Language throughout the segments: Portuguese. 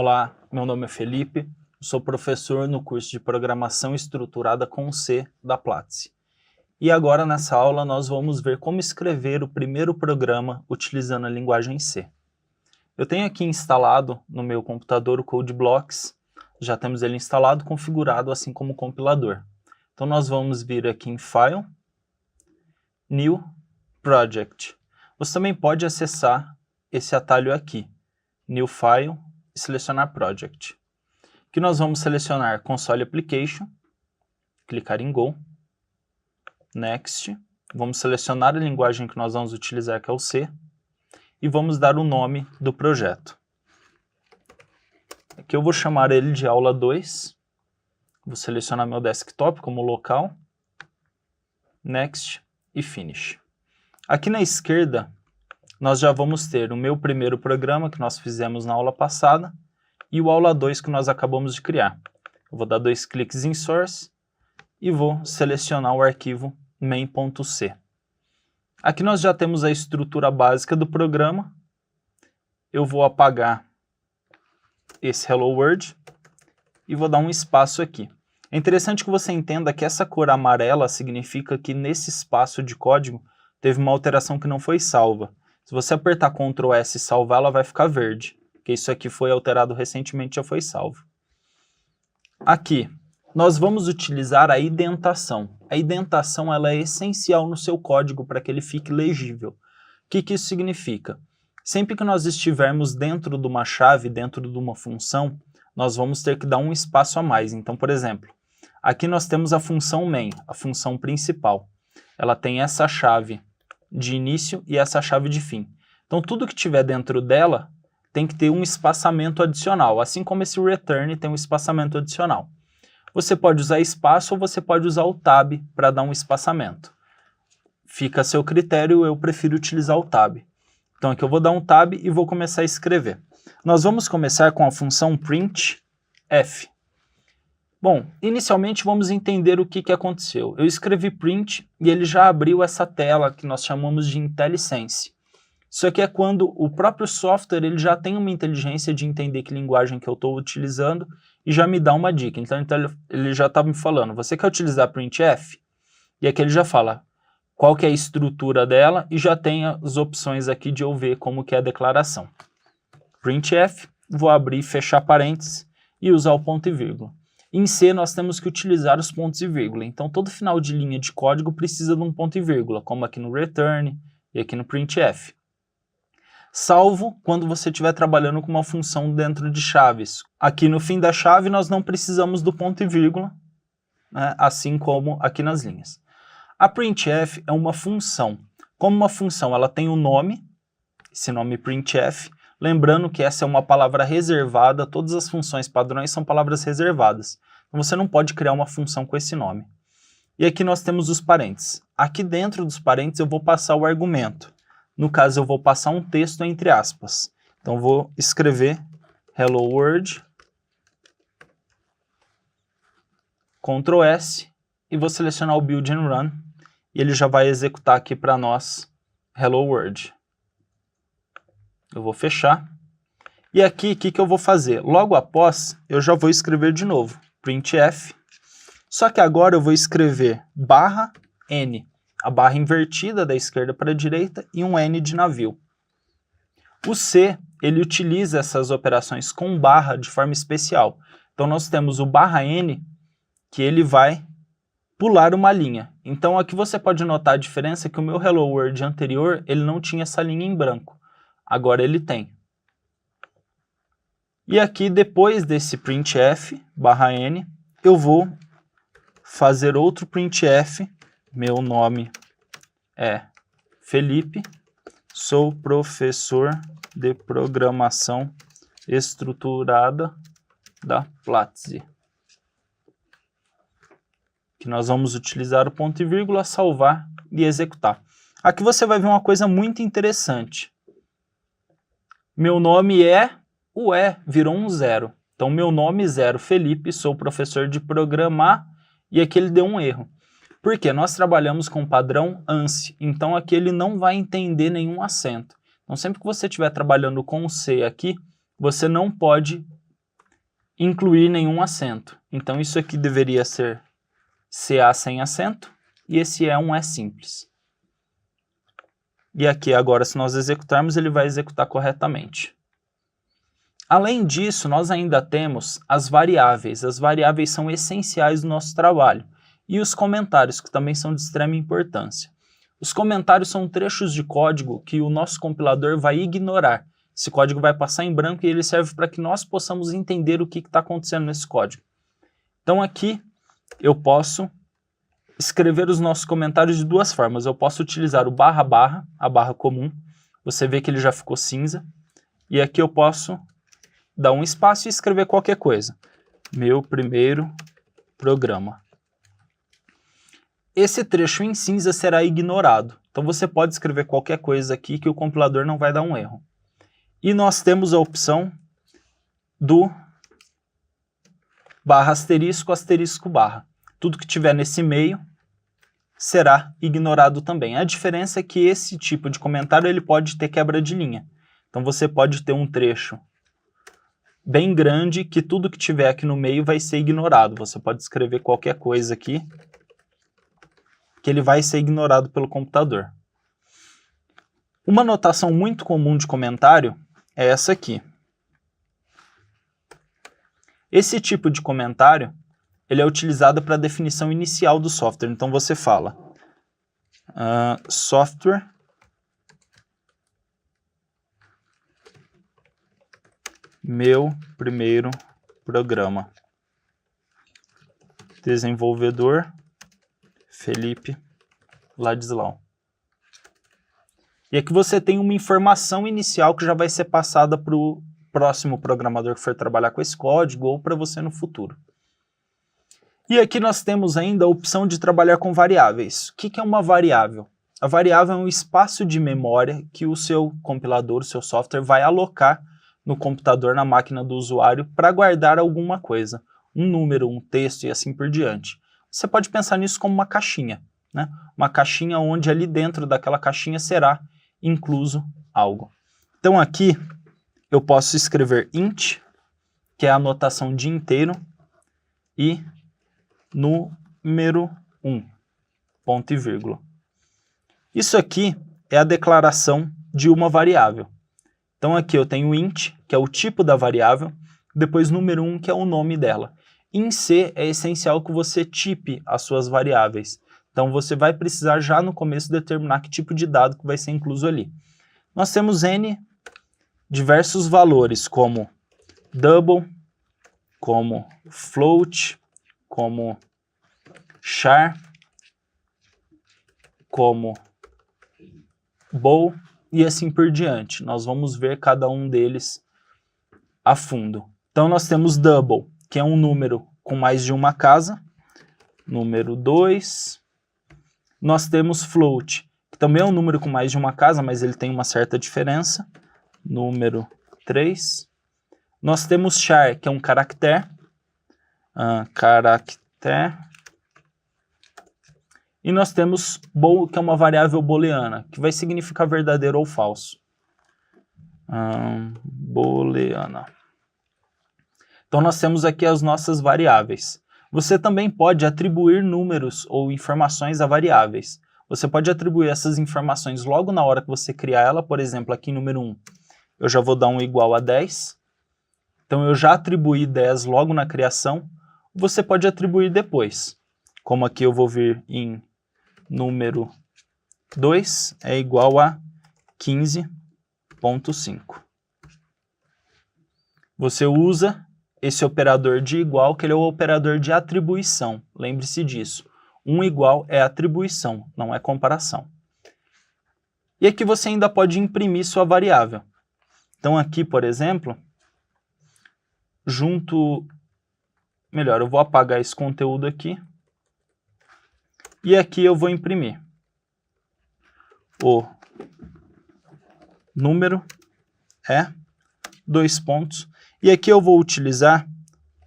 Olá, meu nome é Felipe, sou professor no curso de Programação Estruturada com C da Platzi. E agora nessa aula nós vamos ver como escrever o primeiro programa utilizando a linguagem C. Eu tenho aqui instalado no meu computador o CodeBlocks, já temos ele instalado, configurado, assim como o compilador. Então nós vamos vir aqui em File, New, Project. Você também pode acessar esse atalho aqui, New File, e selecionar Project. Aqui nós vamos selecionar Console Application, clicar em Go, Next, vamos selecionar a linguagem que nós vamos utilizar, que é o C, e vamos dar o nome do projeto. Aqui eu vou chamar ele de aula 2, vou selecionar meu desktop como local, Next e Finish. Aqui na esquerda, nós já vamos ter o meu primeiro programa que nós fizemos na aula passada e o aula 2 que nós acabamos de criar. Eu vou dar 2 cliques em Source e vou selecionar o arquivo main.c. Aqui nós já temos a estrutura básica do programa. Eu vou apagar esse Hello World e vou dar um espaço aqui. É interessante que você entenda que essa cor amarela significa que nesse espaço de código teve uma alteração que não foi salva. Se você apertar Ctrl S e salvar, ela vai ficar verde, porque isso aqui foi alterado recentemente, já foi salvo. Aqui, nós vamos utilizar a indentação. A indentação ela é essencial no seu código para que ele fique legível. O que isso significa? Sempre que nós estivermos dentro de uma chave, dentro de uma função, nós vamos ter que dar um espaço a mais. Então, por exemplo, aqui nós temos a função main, a função principal. Ela tem essa chave de início e essa chave de fim. Então tudo que tiver dentro dela tem que ter um espaçamento adicional, assim como esse return tem um espaçamento adicional. Você pode usar espaço ou você pode usar o tab para dar um espaçamento. Fica a seu critério, eu prefiro utilizar o tab. Então aqui eu vou dar um tab e vou começar a escrever. Nós vamos começar com a função printf. Bom, inicialmente vamos entender o que aconteceu. Eu escrevi print e ele já abriu essa tela que nós chamamos de IntelliSense. Isso aqui é quando o próprio software ele já tem uma inteligência de entender que linguagem que eu estou utilizando e já me dá uma dica. Então ele já está me falando, você quer utilizar printf? E aqui ele já fala qual que é a estrutura dela e já tem as opções aqui de eu ver como que é a declaração. Printf, vou abrir e fechar parênteses e usar o ponto e vírgula. Em C, nós temos que utilizar os pontos e vírgula. Então, todo final de linha de código precisa de um ponto e vírgula, como aqui no return e aqui no printf. Salvo quando você estiver trabalhando com uma função dentro de chaves. Aqui no fim da chave, nós não precisamos do ponto e vírgula, né, assim como aqui nas linhas. A printf é uma função. Como uma função, ela tem um nome, esse nome printf. Lembrando que essa é uma palavra reservada, todas as funções padrões são palavras reservadas. Então você não pode criar uma função com esse nome. E aqui nós temos os parênteses. Aqui dentro dos parênteses eu vou passar o argumento. No caso eu vou passar um texto entre aspas. Então eu vou escrever Hello World, Ctrl S e vou selecionar o Build and Run. E ele já vai executar aqui para nós Hello World. Eu vou fechar. E aqui, o que eu vou fazer? Logo após, eu já vou escrever de novo, printf. Só que agora eu vou escrever /n, a barra invertida da esquerda para a direita e um n de navio. O C, ele utiliza essas operações com barra de forma especial. Então nós temos o /n, que ele vai pular uma linha. Então aqui você pode notar a diferença que o meu Hello World anterior, ele não tinha essa linha em branco. Agora ele tem. E aqui, depois desse printf, /n, eu vou fazer outro printf. Meu nome é Felipe, sou professor de programação estruturada da Platzi. Que nós vamos utilizar o ponto e vírgula, salvar e executar. Aqui você vai ver uma coisa muito interessante. Meu nome é, o E virou um 0. Então, meu nome 0, Felipe, sou professor de programar, e aqui ele deu um erro. Por quê? Nós trabalhamos com o padrão ANSI, então aqui ele não vai entender nenhum acento. Então, sempre que você estiver trabalhando com o C aqui, você não pode incluir nenhum acento. Então isso aqui deveria ser CA sem acento, e esse é um E simples. E aqui agora, se nós executarmos, ele vai executar corretamente. Além disso, nós ainda temos as variáveis. As variáveis são essenciais do nosso trabalho. E os comentários, que também são de extrema importância. Os comentários são trechos de código que o nosso compilador vai ignorar. Esse código vai passar em branco e ele serve para que nós possamos entender o que está acontecendo nesse código. Então aqui eu posso escrever os nossos comentários de duas formas. Eu posso utilizar o barra barra, a barra comum. Você vê que ele já ficou cinza. E aqui eu posso dar um espaço e escrever qualquer coisa. Meu primeiro programa. Esse trecho em cinza será ignorado. Então você pode escrever qualquer coisa aqui que o compilador não vai dar um erro. E nós temos a opção do barra asterisco, asterisco barra. Tudo que tiver nesse meio será ignorado também. A diferença é que esse tipo de comentário ele pode ter quebra de linha. Então você pode ter um trecho bem grande que tudo que tiver aqui no meio vai ser ignorado. Você pode escrever qualquer coisa aqui que ele vai ser ignorado pelo computador. Uma notação muito comum de comentário é essa aqui. Esse tipo de comentário ele é utilizado para a definição inicial do software. Então você fala software meu primeiro programa. Desenvolvedor Felipe Ladislau. E aqui você tem uma informação inicial que já vai ser passada para o próximo programador que for trabalhar com esse código ou para você no futuro. E aqui nós temos ainda a opção de trabalhar com variáveis. O que é uma variável? A variável é um espaço de memória que o seu compilador, o seu software, vai alocar no computador, na máquina do usuário, para guardar alguma coisa. Um número, um texto e assim por diante. Você pode pensar nisso como uma caixinha, né? Uma caixinha onde ali dentro daquela caixinha será incluso algo. Então aqui eu posso escrever int, que é a anotação de inteiro, e número 1, ponto e vírgula. Isso aqui é a declaração de uma variável. Então aqui eu tenho int, que é o tipo da variável, depois número 1, que é o nome dela. Em C é essencial que você tipe as suas variáveis. Então você vai precisar já no começo determinar que tipo de dado que vai ser incluso ali. Nós temos N diversos valores, como double, como float, como char, como bool e assim por diante. Nós vamos ver cada um deles a fundo. Então nós temos double, que é um número com mais de uma casa, número 2. Nós temos float, que também é um número com mais de uma casa, mas ele tem uma certa diferença, número 3. Nós temos char, que é um caractere, e nós temos bool, que é uma variável booleana, que vai significar verdadeiro ou falso. Booleana. Então nós temos aqui as nossas variáveis. Você também pode atribuir números ou informações a variáveis. Você pode atribuir essas informações logo na hora que você criar ela, por exemplo, aqui número 1, eu já vou dar um igual a 10. Então eu já atribuí 10 logo na criação. Você pode atribuir depois. Como aqui eu vou vir em número 2 é igual a 15,5. Você usa esse operador de igual, que ele é o operador de atribuição. Lembre-se disso. Um igual é atribuição, não é comparação. E aqui você ainda pode imprimir sua variável. Então aqui, por exemplo, melhor, eu vou apagar esse conteúdo aqui. E aqui eu vou imprimir o número é 2 pontos. E aqui eu vou utilizar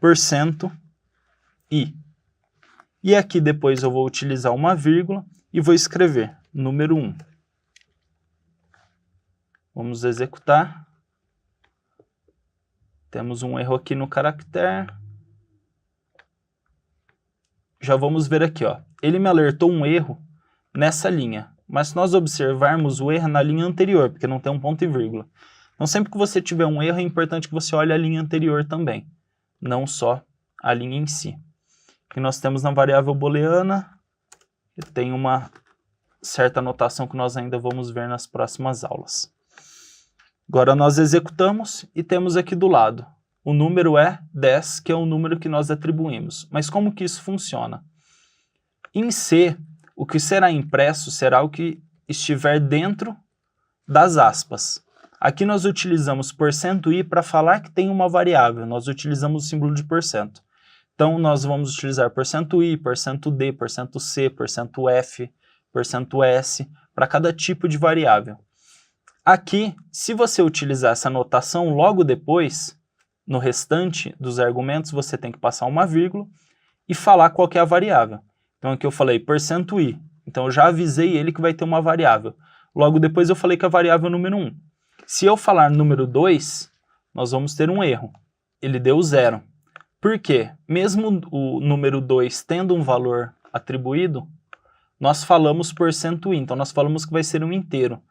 %i. E aqui depois eu vou utilizar uma vírgula e vou escrever número 1. Vamos executar. Temos um erro aqui no caractere. Já vamos ver aqui, ó. Ele me alertou um erro nessa linha, mas se nós observarmos o erro na linha anterior, porque não tem um ponto e vírgula. Então sempre que você tiver um erro, é importante que você olhe a linha anterior também, não só a linha em si. Aqui nós temos na variável booleana, e tem uma certa notação que nós ainda vamos ver nas próximas aulas. Agora nós executamos e temos aqui do lado, o número é 10, que é o número que nós atribuímos. Mas como que isso funciona? Em C, o que será impresso será o que estiver dentro das aspas. Aqui nós utilizamos %i para falar que tem uma variável, nós utilizamos o símbolo de %. Então nós vamos utilizar %i, %d, %c, %f, %s, para cada tipo de variável. Aqui, se você utilizar essa notação logo depois, no restante dos argumentos, você tem que passar uma vírgula e falar qual que é a variável. Então aqui eu falei %i, então eu já avisei ele que vai ter uma variável. Logo depois eu falei que a variável é o número 1. Se eu falar número 2, nós vamos ter um erro. Ele deu 0. Por quê? Mesmo o número 2 tendo um valor atribuído, nós falamos %i, então nós falamos que vai ser um inteiro.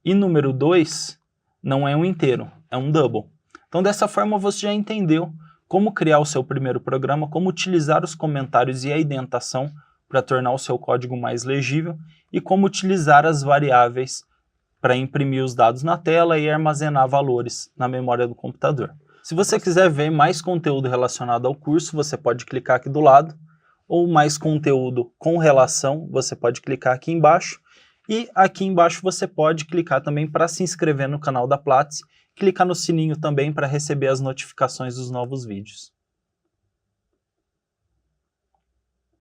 E número 2 não é um inteiro, é um double. Então dessa forma você já entendeu como criar o seu primeiro programa, como utilizar os comentários e a indentação para tornar o seu código mais legível e como utilizar as variáveis para imprimir os dados na tela e armazenar valores na memória do computador. Se você quiser ver mais conteúdo relacionado ao curso, você pode clicar aqui do lado, ou mais conteúdo com relação, você pode clicar aqui embaixo, e aqui embaixo você pode clicar também para se inscrever no canal da Platzi, clicar no sininho também para receber as notificações dos novos vídeos.